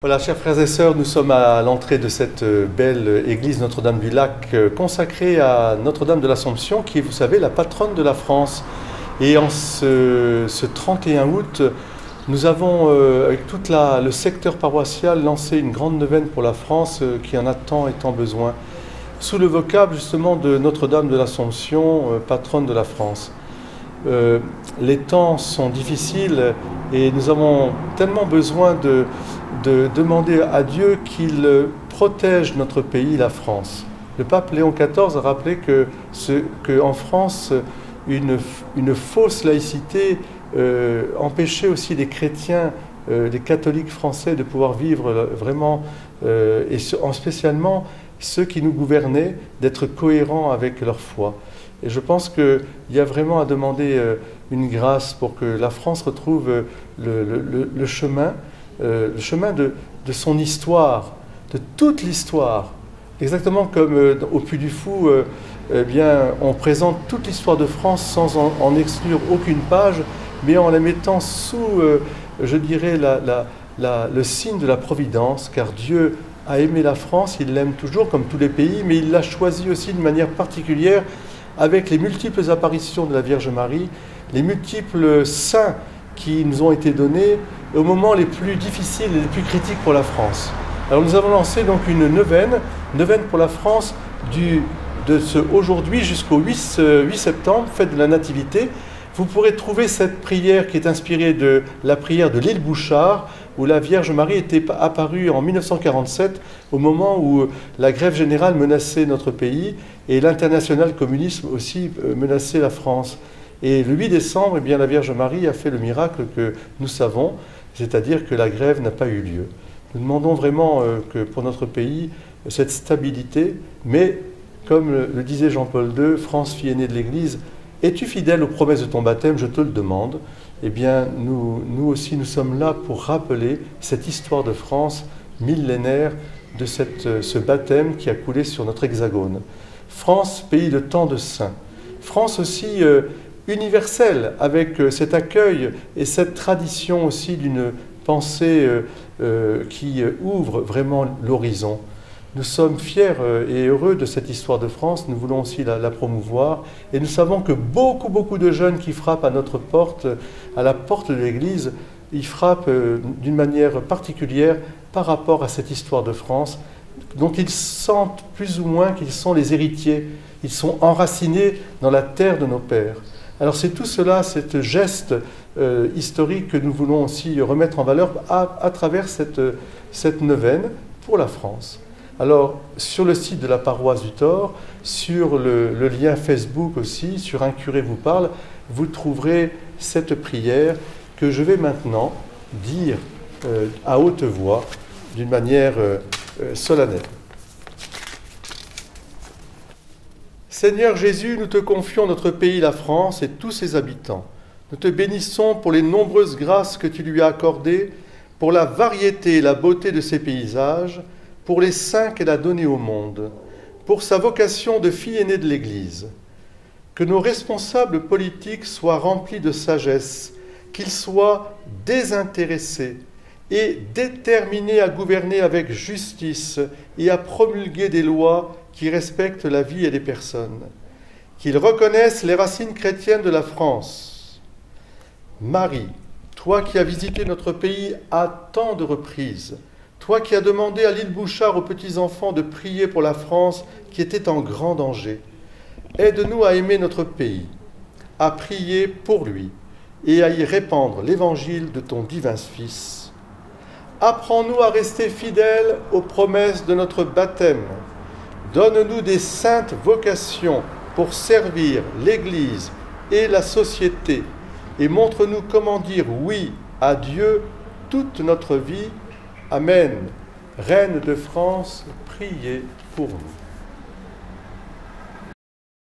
Voilà, chers frères et sœurs, nous sommes à l'entrée de cette belle église Notre-Dame-du-Lac consacrée à Notre-Dame de l'Assomption, qui est, vous savez, la patronne de la France. Et en ce 31 août, nous avons, avec tout le secteur paroissial, lancé une grande neuvaine pour la France qui en a tant et tant besoin, sous le vocable justement de Notre-Dame de l'Assomption, patronne de la France. Les temps sont difficiles et nous avons tellement besoin de demander à Dieu qu'il protège notre pays, la France. Le pape Léon XIV a rappelé qu'en France, une fausse laïcité empêchait aussi les chrétiens, les catholiques français de pouvoir vivre vraiment, et spécialement ceux qui nous gouvernaient, d'être cohérents avec leur foi. Et je pense qu'il y a vraiment à demander une grâce pour que la France retrouve le chemin de son histoire, de toute l'histoire. Exactement comme au Puy du Fou, eh bien, on présente toute l'histoire de France sans en exclure aucune page, mais en la mettant sous, je dirais, le signe de la providence, car Dieu a aimé la France, il l'aime toujours comme tous les pays, mais il l'a choisi aussi de manière particulière avec les multiples apparitions de la Vierge Marie, les multiples saints qui nous ont été donnés au moment les plus difficiles et les plus critiques pour la France. Alors nous avons lancé donc une neuvaine pour la France aujourd'hui jusqu'au 8 septembre, fête de la Nativité. Vous pourrez trouver cette prière qui est inspirée de la prière de l'île Bouchard, où la Vierge Marie était apparue en 1947, au moment où la grève générale menaçait notre pays et l'international communisme aussi menaçait la France. Et le 8 décembre, eh bien, la Vierge Marie a fait le miracle que nous savons, c'est-à-dire que la grève n'a pas eu lieu. Nous demandons vraiment que pour notre pays, cette stabilité, mais comme le disait Jean-Paul II, France, fille aînée de l'Église, es-tu fidèle aux promesses de ton baptême? Je te le demande. Eh bien, nous aussi, nous sommes là pour rappeler cette histoire de France millénaire, de ce baptême qui a coulé sur notre hexagone. France, pays de tant de saints. France aussi universelle, avec cet accueil et cette tradition aussi d'une pensée qui ouvre vraiment l'horizon. Nous sommes fiers et heureux de cette histoire de France, nous voulons aussi la promouvoir, et nous savons que beaucoup de jeunes qui frappent à notre porte, à la porte de l'Église, ils frappent d'une manière particulière par rapport à cette histoire de France, dont ils sentent plus ou moins qu'ils sont les héritiers, ils sont enracinés dans la terre de nos pères. Alors c'est tout cela, ce geste historique que nous voulons aussi remettre en valeur à travers cette neuvaine pour la France. Alors, sur le site de la paroisse du Thor, sur le lien Facebook aussi, sur Un curé vous parle, vous trouverez cette prière que je vais maintenant dire à haute voix, d'une manière solennelle. Seigneur Jésus, nous te confions notre pays, la France, et tous ses habitants. Nous te bénissons pour les nombreuses grâces que tu lui as accordées, pour la variété et la beauté de ses paysages, pour les saints qu'elle a donnés au monde, pour sa vocation de fille aînée de l'Église. Que nos responsables politiques soient remplis de sagesse, qu'ils soient désintéressés et déterminés à gouverner avec justice et à promulguer des lois qui respectent la vie et les personnes. Qu'ils reconnaissent les racines chrétiennes de la France. Marie, toi qui as visité notre pays à tant de reprises, toi qui as demandé à l'île Bouchard aux petits-enfants de prier pour la France qui était en grand danger, aide-nous à aimer notre pays, à prier pour lui et à y répandre l'évangile de ton divin Fils. Apprends-nous à rester fidèles aux promesses de notre baptême. Donne-nous des saintes vocations pour servir l'Église et la société et montre-nous comment dire oui à Dieu toute notre vie. Amen. Reine de France, priez pour nous.